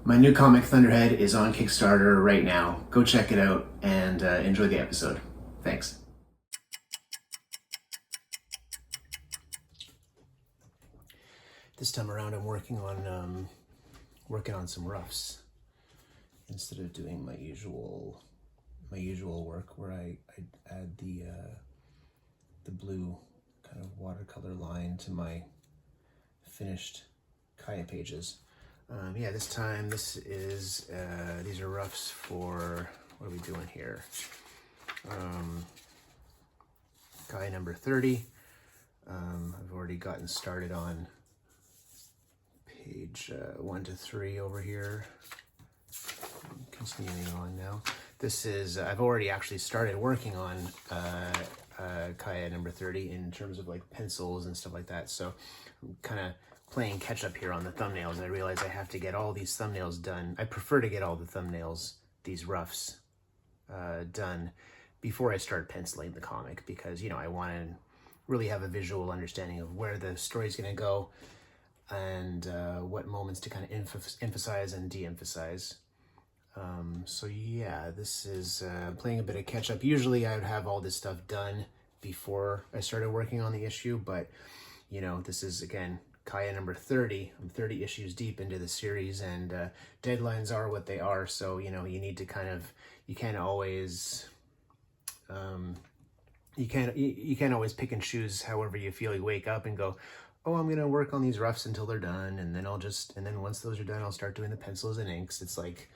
My new comic, Thunderhead, is on Kickstarter right now. Go check it out and enjoy the episode. Thanks. This time around, I'm working on some roughs instead of doing my usual work where I add the blue kind of watercolor line to my finished Kaya pages. Yeah, this time these are roughs for, what are we doing here? Kaya number 30. I've already gotten started on page 1 to 3 over here. Continuing on now. This is, I've already actually started working on Kaya number 30 in terms of like pencils and stuff like that. So I'm kind of playing catch up here on the thumbnails. I realize I have to get all these thumbnails done. I prefer to get all the thumbnails, these roughs, done before I start penciling the comic, because, you know, I want to really have a visual understanding of where the story's going to go and what moments to kind of emphasize and de-emphasize. So yeah, this is playing a bit of catch up. Usually I would have all this stuff done before I started working on the issue, but you know, this is again Kaya number 30. I'm 30 issues deep into the series, and deadlines are what they are. So, you know, you need to kind of, you can't always pick and choose however you feel. You wake up and go, oh, I'm gonna work on these roughs until they're done, and then once those are done, I'll start doing the pencils and inks. It's like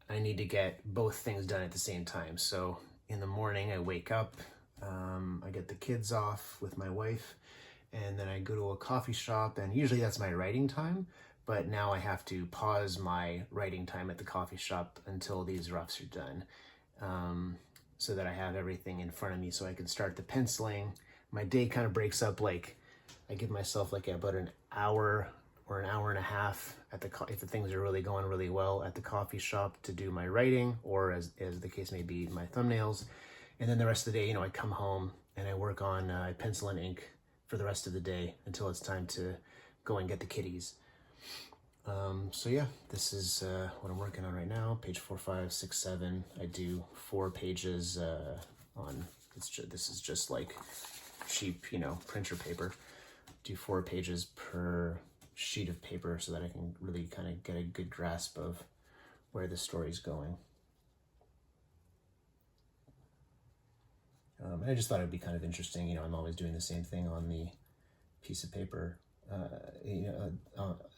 I need to get both things done at the same time. So in the morning I wake up, I get the kids off with my wife, and then I go to a coffee shop, and usually that's my writing time, but now I have to pause my writing time at the coffee shop until these roughs are done, so that I have everything in front of me so I can start the penciling. My day kind of breaks up, like I give myself like about an hour or an hour and a half at if the things are really going really well at the coffee shop to do my writing, or as the case may be, my thumbnails. And then the rest of the day, you know, I come home and I work on pencil and ink for the rest of the day until it's time to go and get the kitties. So yeah, this is what I'm working on right now. Page 4, 5, 6, 7. I do 4 pages on, this is just like cheap, you know, printer paper. Do 4 pages per sheet of paper so that I can really kind of get a good grasp of where the story's going. And I just thought it'd be kind of interesting. You know, I'm always doing the same thing on the piece of paper.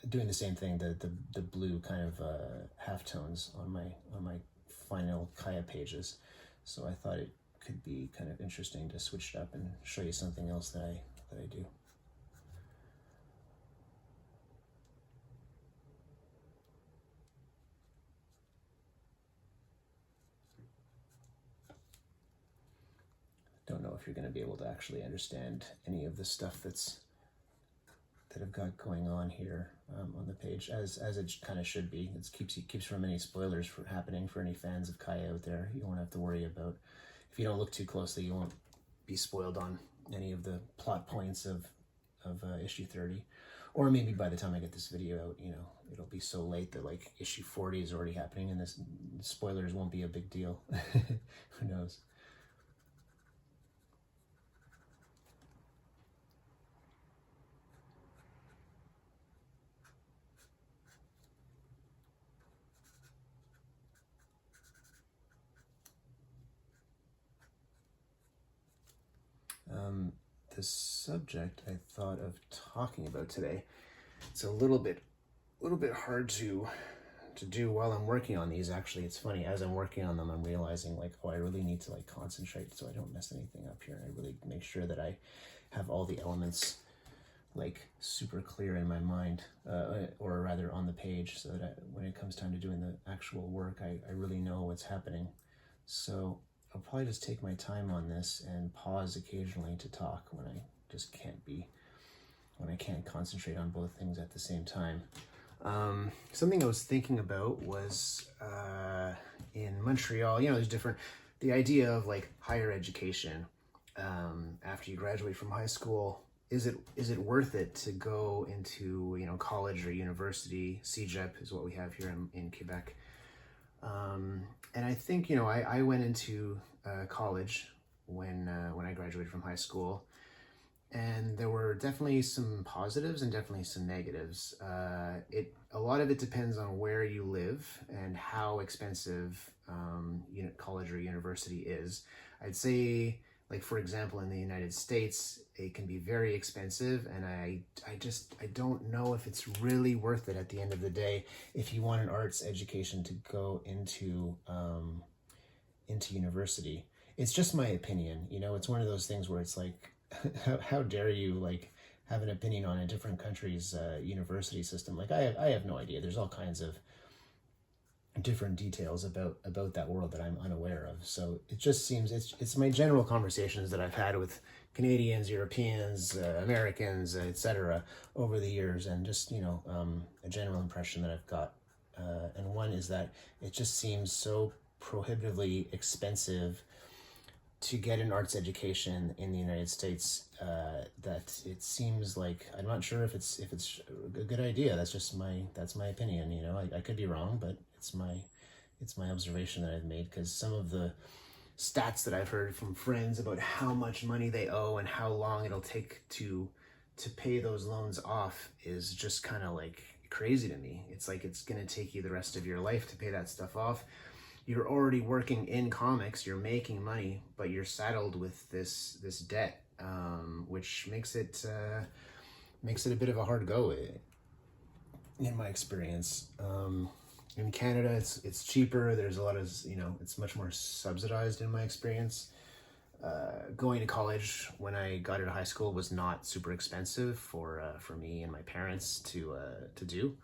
Doing the same thing, the blue kind of halftones on my final Kaya pages. So I thought it could be kind of interesting to switch it up and show you something else that I do. Don't know if you're going to be able to actually understand any of the stuff that I've got going on here on the page, as it kind of should be. It keeps from any spoilers happening for any fans of Kaya out there. You won't have to worry about, if you don't look too closely, you won't be spoiled on any of the plot points of issue 30. Or maybe by the time I get this video out, you know, it'll be so late that like issue 40 is already happening and this spoilers won't be a big deal. Who knows? The subject I thought of talking about today, it's a little bit hard to do while I'm working on these. Actually, it's funny, as I'm working on them, I'm realizing like, oh, I really need to like concentrate so I don't mess anything up here. I really make sure that I have all the elements like super clear in my mind, or rather on the page, so that when it comes time to doing the actual work, I really know what's happening. So I'll probably just take my time on this and pause occasionally to talk when I just when I can't concentrate on both things at the same time. Something I was thinking about was in Montreal, you know, the idea of like higher education after you graduate from high school. is it worth it to go into, college or university? CEGEP is what we have here in Quebec. And I think, I went into college when I graduated from high school, and there were definitely some positives and definitely some negatives. A lot of it depends on where you live and how expensive college or university is. I'd say, like, for example, in the United States, it can be very expensive, and I don't know if it's really worth it at the end of the day if you want an arts education to go into university. It's just my opinion. It's one of those things where it's like, how dare you, like, have an opinion on a different country's university system? Like, I have no idea. There's all kinds of different details about that world that I'm unaware of. So it just seems it's my general conversations that I've had with Canadians, Europeans, Americans, etc. over the years, and just a general impression that I've got. And one is that it just seems so prohibitively expensive to get an arts education in the United States, that it seems like, I'm not sure if it's a good idea. That's my opinion. I could be wrong, but it's my observation that I've made, because some of the stats that I've heard from friends about how much money they owe and how long it'll take to pay those loans off is just kind of like crazy to me. It's like it's going to take you the rest of your life to pay that stuff off. You're already working in comics, you're making money, but you're saddled with this debt, which makes it a bit of a hard go, in my experience. In Canada, it's cheaper. There's a lot of, it's much more subsidized in my experience. Going to college when I got out of high school was not super expensive for me and my parents to do.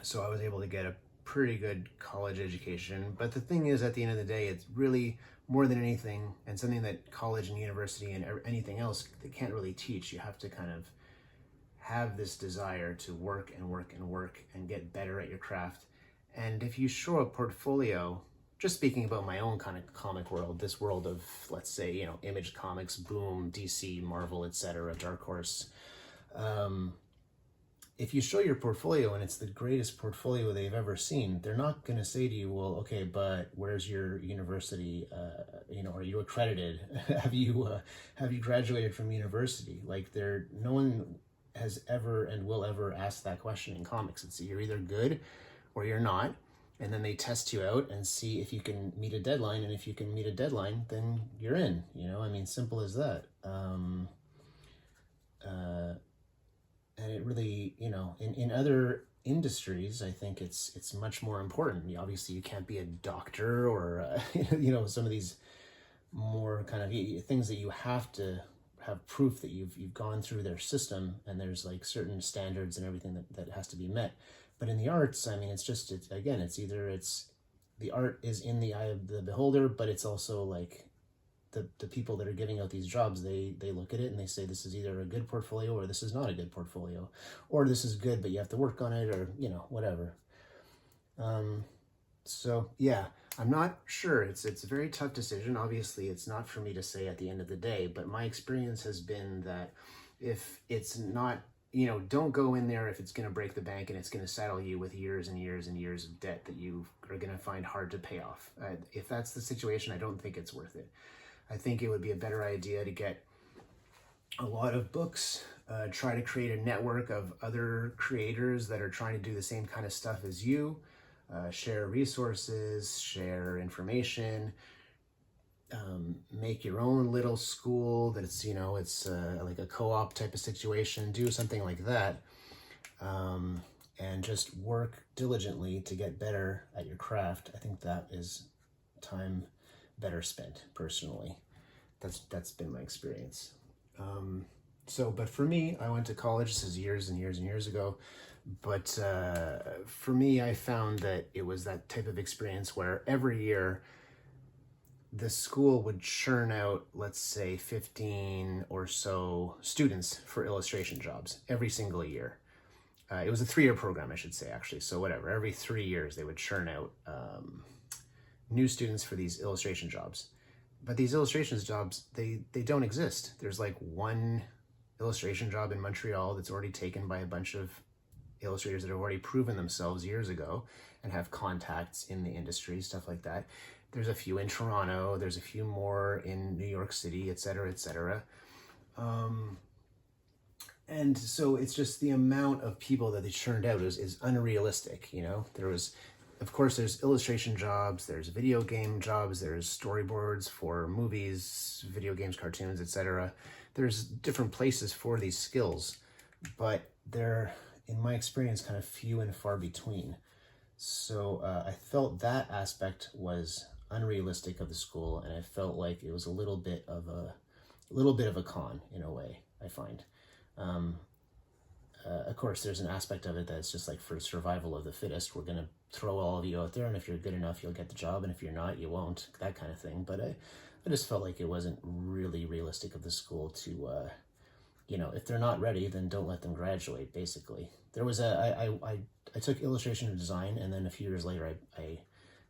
So I was able to get a pretty good college education. But the thing is, at the end of the day, it's really more than anything, and something that college and university and anything else, they can't really teach. You have to kind of have this desire to work and work and work and get better at your craft. And if you show a portfolio, just speaking about my own kind of comic world, this world of, let's say, Image Comics, Boom, DC, Marvel, etc., Dark Horse, if you show your portfolio and it's the greatest portfolio they've ever seen, they're not going to say to you, well, okay, but where's your university? Are you accredited? Have you graduated from university? Like, no one has ever and will ever ask that question in comics. It's, you're either good or you're not. And then they test you out and see if you can meet a deadline. And if you can meet a deadline, then you're in, simple as that. And it really, in other industries, I think it's much more important. Obviously, you can't be a doctor or, some of these more kind of things that you have to have proof that you've gone through their system, and there's like certain standards and everything that has to be met. But in the arts, I mean, it's the art is in the eye of the beholder, but it's also like the people that are giving out these jobs, they look at it and they say, this is either a good portfolio or this is not a good portfolio, or this is good, but you have to work on it, or, whatever. So yeah, I'm not sure. It's a very tough decision. Obviously, it's not for me to say at the end of the day, but my experience has been that if it's not, don't go in there if it's going to break the bank and it's going to saddle you with years and years and years of debt that you are going to find hard to pay off. If that's the situation, I don't think it's worth it. I think it would be a better idea to get a lot of books, try to create a network of other creators that are trying to do the same kind of stuff as you, share resources, share information, make your own little school that it's, like a co-op type of situation, do something like that, and just work diligently to get better at your craft. I think that is time better spent, personally. That's been my experience. But for me, I went to college. This is years and years and years ago. But for me, I found that it was that type of experience where every year the school would churn out, let's say, 15 or so students for illustration jobs every single year. It was a 3-year program, I should say, actually. So whatever, every 3 years they would churn out new students for these illustration jobs. but these illustrations jobs, they don't exist. There's like one illustration job in Montreal that's already taken by a bunch of illustrators that have already proven themselves years ago and have contacts in the industry, stuff like that. There's a few in Toronto, there's a few more in New York City, et cetera, et cetera. And so it's just the amount of people that they churned out is unrealistic, you know? Of course, there's illustration jobs, there's video game jobs, there's storyboards for movies, video games, cartoons, etc. There's different places for these skills, but they're, in my experience, kind of few and far between. So I felt that aspect was unrealistic of the school, and I felt like it was a little bit of a con in a way, I find. Of course, there's an aspect of it that's just like for survival of the fittest. We're going to throw all of you out there, and if you're good enough, you'll get the job, and if you're not, you won't, that kind of thing. But I just felt like it wasn't really realistic of the school to, if they're not ready, then don't let them graduate, basically. There was I took illustration and design, and then a few years later, I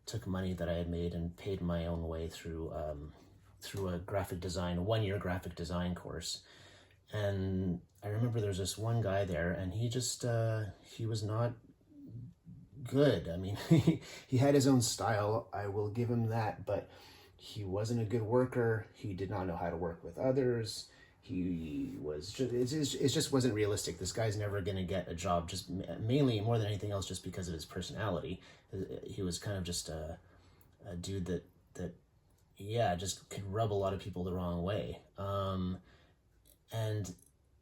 took money that I had made and paid my own way through a graphic design, a 1-year graphic design course. And I remember there's this one guy there, and he just, he was not good. I mean, he had his own style, I will give him that, but he wasn't a good worker. He did not know how to work with others. He was just, it just wasn't realistic. This guy's never going to get a job, just mainly, more than anything else, just because of his personality. He was kind of just a dude that just could rub a lot of people the wrong way. And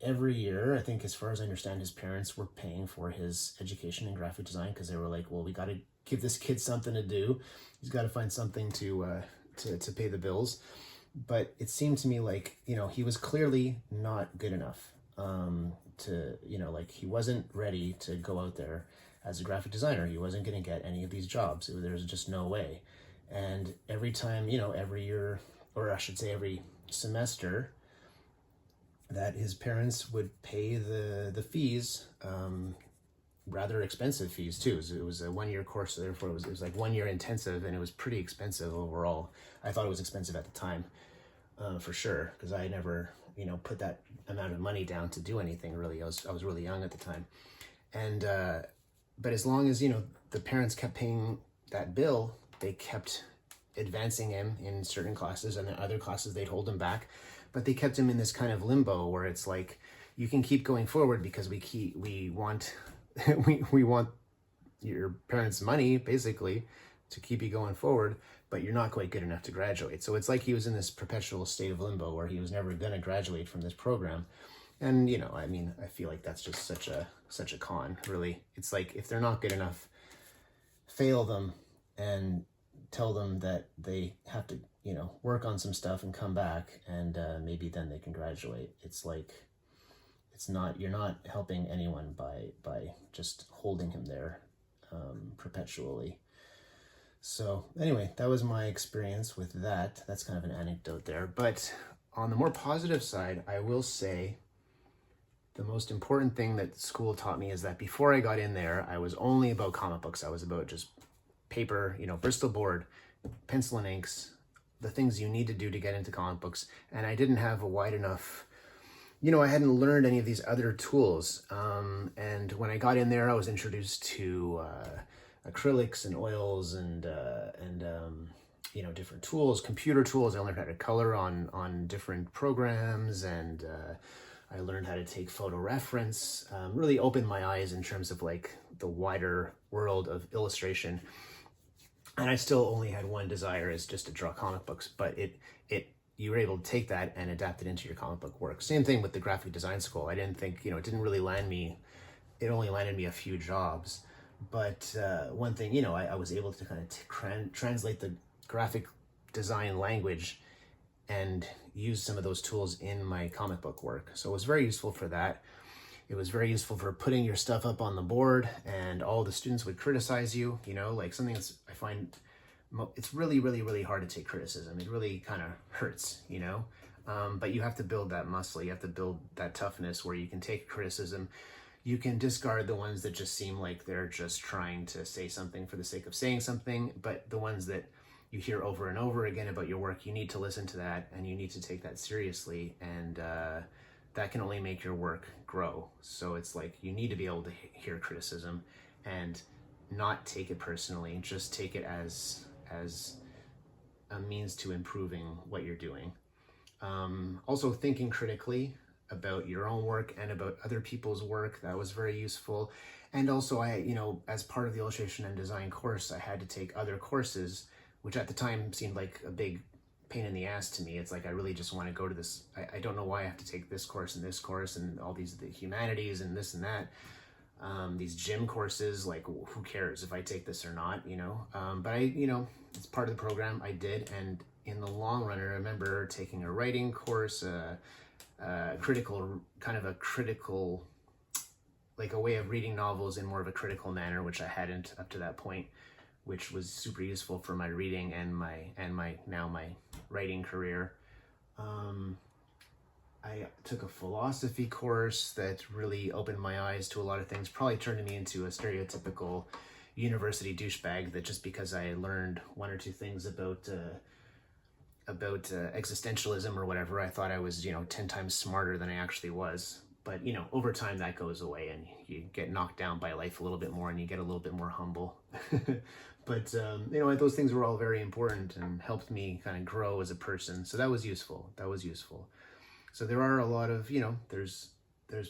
every year, I think, as far as I understand, his parents were paying for his education in graphic design, because they were like, well, we got to give this kid something to do. He's got to find something to pay the bills. But it seemed to me like, he was clearly not good enough he wasn't ready to go out there as a graphic designer. He wasn't going to get any of these jobs. There was just no way. And every time, every year, or I should say every semester, that his parents would pay the fees, rather expensive fees too. It was a 1-year course, so therefore it was like 1 year intensive, and it was pretty expensive overall. I thought it was expensive at the time, for sure, because I never, put that amount of money down to do anything really. I was really young at the time, and but as long as the parents kept paying that bill, they kept advancing him in certain classes, and then other classes they'd hold him back. But they kept him in this kind of limbo where it's like, you can keep going forward because we want we want your parents' money, basically, to keep you going forward, but you're not quite good enough to graduate. So it's like he was in this perpetual state of limbo where he was never going to graduate from this program. And, I feel like that's just such a con, really. It's like, if they're not good enough, fail them and tell them that they have to, work on some stuff and come back, and maybe then they can graduate. It's like, you're not helping anyone by just holding him there perpetually. So anyway, that was my experience with that. That's kind of an anecdote there. But on the more positive side, I will say the most important thing that school taught me is that before I got in there, I was only about comic books. I was about just paper, Bristol board, pencil and inks, the things you need to do to get into comic books. And I didn't have a wide enough, I hadn't learned any of these other tools. And when I got in there, I was introduced to acrylics and oils and different tools, computer tools. I learned how to color on different programs, and I learned how to take photo reference. Really opened my eyes in terms of like the wider world of illustration. And I still only had one desire, is just to draw comic books, but you were able to take that and adapt it into your comic book work. Same thing with the graphic design school. I didn't think, it didn't really land me, it only landed me a few jobs. But one thing, I was able to kind of translate the graphic design language and use some of those tools in my comic book work. So it was very useful for that. It was very useful for putting your stuff up on the board, and all the students would criticize you, like something that's, I find, it's really, really, really hard to take criticism. It really kind of hurts, but you have to build that muscle. You have to build that toughness where you can take criticism. You can discard the ones that just seem like they're just trying to say something for the sake of saying something, but the ones that you hear over and over again about your work, you need to listen to that and you need to take that seriously. And that can only make your work grow. So it's like you need to be able to hear criticism and not take it personally. Just take it as a means to improving what you're doing. Also thinking critically about your own work and about other people's work, that was very useful. And also as part of the illustration and design course, I had to take other courses, which at the time seemed like a big pain in the ass to me. It's like, I really just want to go to this. I don't know why I have to take this course and all the humanities and this and that. These gym courses, like who cares if I take this or not, but it's part of the program. I did. And in the long run, I remember taking a writing course, critical, like a way of reading novels in more of a critical manner, which I hadn't up to that point, which was super useful for my reading and my writing career. I took a philosophy course that really opened my eyes to a lot of things, probably turned me into a stereotypical university douchebag, that just because I learned one or two things about existentialism or whatever, I thought I was 10 times smarter than I actually was. But over time that goes away and you get knocked down by life a little bit more and you get a little bit more humble. But those things were all very important and helped me kind of grow as a person. So that was useful. So there are a lot of, there's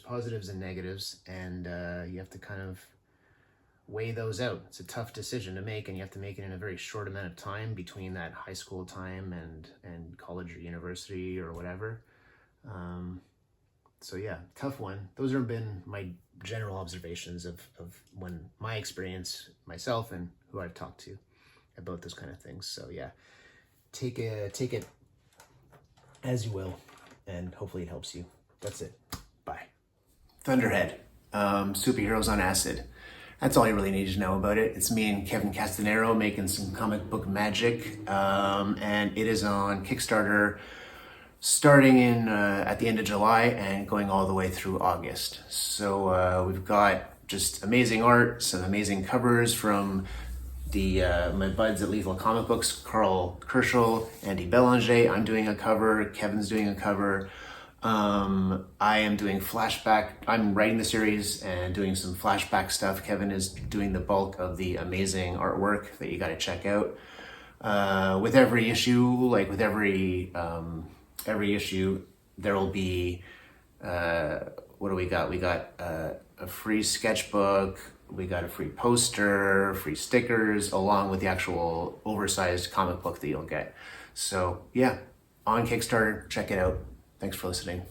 positives and negatives, and you have to kind of weigh those out. It's a tough decision to make, and you have to make it in a very short amount of time between that high school time and college or university or whatever. So yeah, tough one. Those have been my general observations of when my experience, myself, and who I've talked to about those kind of things. So yeah, take it as you will, and hopefully it helps you. That's it. Bye. Thunderhead, superheroes on acid. That's all you really need to know about it. It's me and Kevin Castanero making some comic book magic, and it is on Kickstarter starting in at the end of July and going all the way through August. So we've got just amazing art, some amazing covers from my buds at Lethal Comic Books, Carl Kerschel, Andy Belanger. I'm doing a cover, Kevin's doing a cover. I am doing flashback. I'm writing the series and doing some flashback stuff. Kevin is doing the bulk of the amazing artwork that you got to check out. With every issue, like with every issue, there will be, what do we got? We got a free sketchbook, we got a free poster, free stickers, along with the actual oversized comic book that you'll get. So yeah, on Kickstarter, check it out. Thanks for listening.